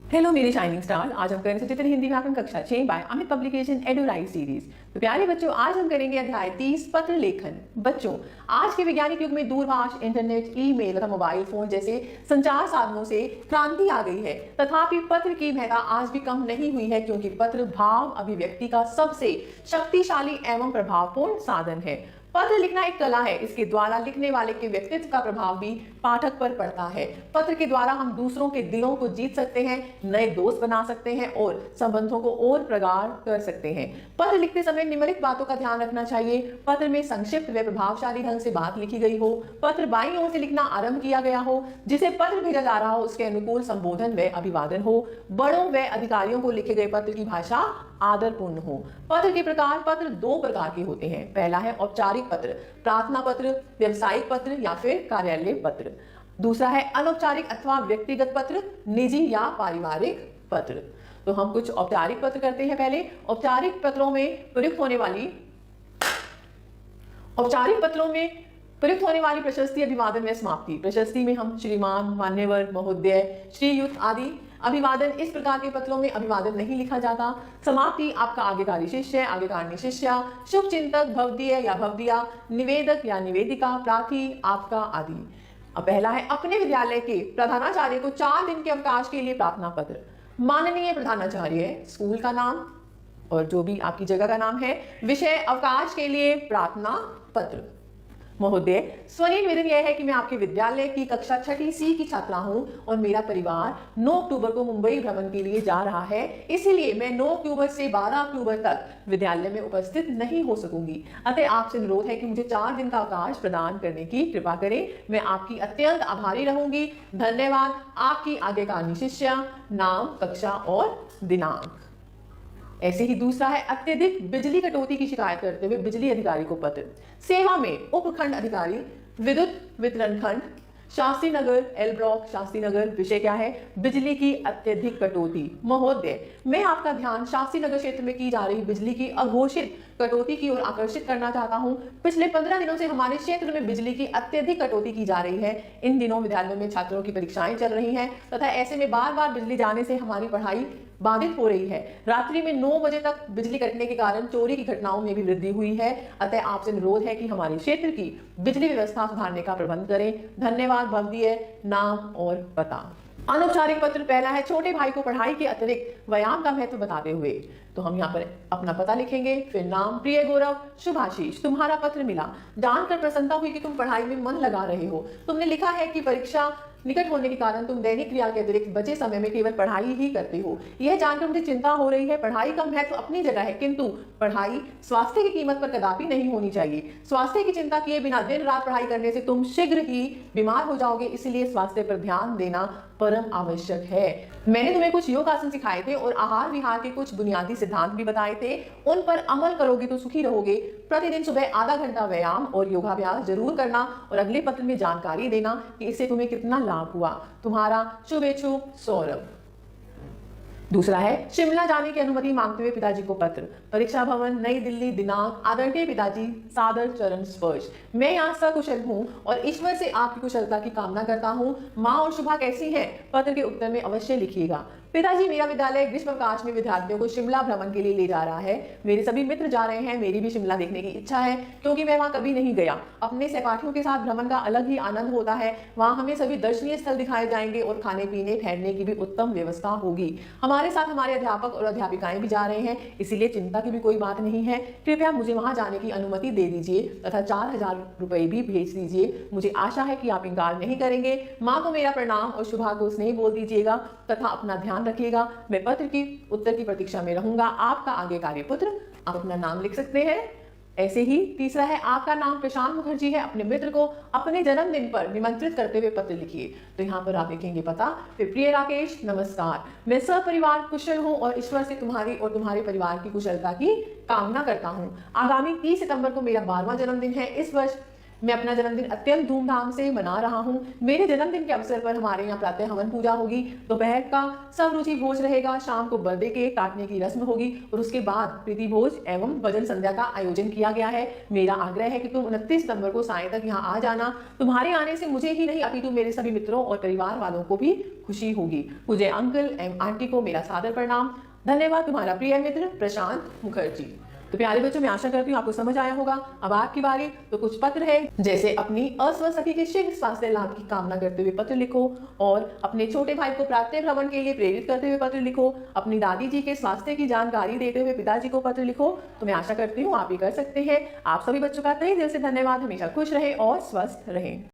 Hello मेरे shining star. आज हम करेंगे सचित्र हिंदी व्याकरण कक्षा 6 बाय अमित पब्लिकेशन एडुराइज सीरीज। तो प्यारे बच्चों, आज हम करेंगे अध्याय 30 पत्र लेखन। बच्चों, आज के वैज्ञानिक युग में दूरभाष, इंटरनेट, ईमेल तथा मोबाइल फोन जैसे संचार साधनों से क्रांति आ गई है, तथापि पत्र की महत्ता आज भी कम नहीं हुई है, क्योंकि पत्र भाव अभिव्यक्ति का सबसे शक्तिशाली एवं प्रभावपूर्ण साधन है। पत्र लिखना एक कला है। इसके द्वारा लिखने वाले के व्यक्तित्व का प्रभाव भी पाठक पर पड़ता है। पत्र के द्वारा हम दूसरों के दिलों को जीत सकते हैं, नए दोस्त बना सकते हैं और संबंधों को और प्रगाढ़ कर सकते हैं। पत्र लिखते समय निम्नलिखित बातों का ध्यान रखना चाहिए। पत्र में संक्षिप्त व प्रभावशाली ढंग से बात लिखी गई हो। पत्र बाईं ओर से लिखना आरंभ किया गया हो। जिसे पत्र भेजा जा रहा हो उसके अनुकूल संबोधन व अभिवादन हो। बड़ों व अधिकारियों को लिखे गए पत्र की भाषा आदरपूर्ण हो। पत्र के प्रकार। पत्र दो प्रकार के होते हैं। पहला है औपचारिक पत्र, प्रार्थना पत्र, व्यावसायिक पत्र या फिर कार्यालय पत्र। दूसरा है अनौपचारिक अथवा व्यक्तिगत पत्र, निजी या पारिवारिक पत्र। तो हम कुछ औपचारिक पत्र करते हैं। पहले औपचारिक पत्रों में प्रयुक्त होने वाली प्रशस्ति, अभिवादन व समाप्ति। प्रशस्ति में हम श्रीमान, मान्यवर, महोदय, श्रीयुत आदि। अभिवादन, इस प्रकार के पत्रों में अभिवादन नहीं लिखा जाता। समाप्ति, आपका आज्ञाकारी शिष्य, आज्ञाकारिणी शिष्या, शुभ चिंतक, भवदीय या भवदिया, निवेदक या निवेदिका, प्रार्थी, आपका आदि। अब पहला है अपने विद्यालय के प्रधानाचार्य को 4 दिन के अवकाश के लिए प्रार्थना पत्र। माननीय प्रधानाचार्य, स्कूल का नाम और जो भी आपकी जगह का नाम है, विषय अवकाश के लिए प्रार्थना पत्र। महोदय, स्वनीय निवेदन यह है कि मैं आपके विद्यालय की कक्षा 6ठी C की छात्रा हूं और मेरा परिवार 9 अक्टूबर को मुंबई भ्रमण के लिए जा रहा है। इसीलिए मैं 9 अक्टूबर से 12 अक्टूबर तक विद्यालय में उपस्थित नहीं हो सकूंगी। अतः आपसे अनुरोध है कि मुझे 4 दिन का अवकाश प्रदान करने की कृपा करें। मैं आपकी अत्यंत आभारी रहूंगी। धन्यवाद। आपकी आज्ञाकारिणी शिष्या। नाम, कक्षा और दिनांक। ऐसे ही दूसरा है अत्यधिक बिजली कटौती की शिकायत करते हुए बिजली अधिकारी को पत्र। सेवा में उपखंड अधिकारी, विद्युत वितरण खंड, शास्त्री नगर, एल ब्लॉक, शास्त्री नगर। विषय क्या है? बिजली की अत्यधिक कटौती। महोदय, मैं आपका ध्यान शास्त्री नगर क्षेत्र में की जा रही बिजली की अघोषित कटौती की ओर आकर्षित करना चाहता हूं। पिछले 15 दिनों से हमारे क्षेत्र में बिजली की अत्यधिक कटौती की जा रही है। इन दिनों विद्यालयों में छात्रों की परीक्षाएं चल रही हैं तथा ऐसे में बार बार बिजली जाने से हमारी पढ़ाई बाधित हो रही है। रात्रि में 9 बजे तक बिजली कटने के कारण चोरी की घटनाओं में भी वृद्धि हुई है। अतः आपसे अनुरोध है कि हमारे क्षेत्र की बिजली व्यवस्था सुधारने का प्रबंध करें। धन्यवाद। भवदीय, नाम और पता। अनौपचारिक पत्र। पहला है छोटे भाई को पढ़ाई के अतिरिक्त व्यायाम का महत्व बताते हुए। तो हम यहाँ पर अपना पता लिखेंगे, फिर नाम। प्रिय गौरव, शुभाशीष, तुम्हारा पत्र मिला। जानकर प्रसन्नता हुई कि तुम पढ़ाई में मन लगा रहे हो। तुमने लिखा है कि परीक्षा निकट होने के कारण तुम दैनिक क्रिया के अतिरिक्त बचे समय में केवल पढ़ाई ही करते हो। यह जानकर मुझे चिंता हो रही है। पढ़ाई का महत्व अपनी जगह है, किंतु पढ़ाई स्वास्थ्य की कीमत पर कदापि नहीं होनी चाहिए। स्वास्थ्य की चिंता किए बिना दिन रात पढ़ाई करने से तुम शीघ्र ही बीमार हो जाओगे। इसलिए स्वास्थ्य पर ध्यान देना परम आवश्यक है। मैंने तुम्हें कुछ योग आसन सिखाए थे और आहार विहार के कुछ बुनियादी सिद्धांत भी बताए थे। उन पर अमल करोगे तो सुखी रहोगे। प्रतिदिन सुबह आधा घंटा व्यायाम और योगाभ्यास जरूर करना और अगले पत्र में जानकारी देना कि इससे तुम्हें कितना लाभ हुआ। तुम्हारा शुभेच्छुक सौरभ। दूसरा है शिमला जाने की अनुमति मांगते हुए पिताजी को पत्र। परीक्षा भवन, नई दिल्ली। दिनांक, आदरणीय पिताजी, सादर चरण स्पर्श। मैं यहाँ सकुशल हूँ और ईश्वर से आपकी कुशलता की कामना करता हूँ। माँ और शुभा कैसी हैं? पत्र के उत्तर में अवश्य लिखिएगा। पिताजी, मेरा विद्यालय ग्रीष्मावकाश में विद्यार्थियों को शिमला भ्रमण के लिए ले जा रहा है। मेरे सभी मित्र जा रहे हैं। मेरी भी शिमला देखने की इच्छा है, क्योंकि मैं वहां कभी नहीं गया। अपने सहपाठियों के साथ भ्रमण का अलग ही आनंद होता है। वहां हमें सभी दर्शनीय स्थल दिखाए जाएंगे और खाने पीने ठहरने की भी उत्तम व्यवस्था होगी। हमारे साथ हमारे अध्यापक और अध्यापिकाएं भी जा रहे हैं, इसलिए चिंता की भी कोई बात नहीं है। कृपया मुझे वहां जाने की अनुमति दे दीजिए तथा 4000 रुपये भी भेज दीजिए। मुझे आशा है कि आप इनकार नहीं करेंगे। माँ को मेरा प्रणाम और शुभा को स्नेह बोल दीजिएगा तथा अपना ध्यान रखिएगा। मैं पत्र की उत्तर की प्रतीक्षा में रहूंगा। आपका आज्ञाकारी पुत्र। आप अपना नाम लिख सकते हैं। ऐसे ही तीसरा है आपका नाम प्रशांत मुखर्जी है। अपने मित्र को अपने जन्मदिन पर निमंत्रित करते हुए पत्र लिखिए। तो यहाँ पर आप लिखेंगे पता, फिर प्रिय राकेश, नमस्कार। मैं सपरिवार कुशल हूँ और ईश्वर से तुम्हारी और तुम्हारे परिवार की कुशलता की कामना करता हूँ। आगामी 30 सितंबर को मेरा 12वां जन्मदिन है। इस वर्ष मैं अपना जन्मदिन अत्यंत धूमधाम से मना रहा हूँ। मेरे जन्मदिन के अवसर पर हमारे यहाँ प्रातः हवन पूजा होगी, दोपहर का सर्वरुचि भोज रहेगा, शाम को बर्थडे केक काटने की रस्म होगी और उसके बाद प्रीति भोज एवं भजन संध्या का आयोजन किया गया है। मेरा आग्रह है कि तुम 29 सितंबर को साय तक यहाँ आ जाना। तुम्हारे आने से मुझे ही नहीं अपितु मेरे सभी मित्रों और परिवार वालों को भी खुशी होगी। मुझे अंकल एवं आंटी को मेरा सादर प्रणाम। धन्यवाद। तुम्हारा प्रिय मित्र प्रशांत मुखर्जी। तो प्यारे बच्चों, मैं आशा करती हूँ आपको समझ आया होगा। अब आपकी बारी। तो कुछ पत्र है, जैसे अपनी अस्वस्थ सखी के शीघ्र स्वास्थ्य लाभ की कामना करते हुए पत्र लिखो, और अपने छोटे भाई को प्रातः भ्रमण के लिए प्रेरित करते हुए पत्र लिखो, अपनी दादी जी के स्वास्थ्य की जानकारी देते हुए पिताजी को पत्र लिखो। तो मैं आशा करती हूँ आप ये कर सकते हैं। आप सभी बच्चों का तहे दिल से धन्यवाद। हमेशा खुश रहें और स्वस्थ रहें।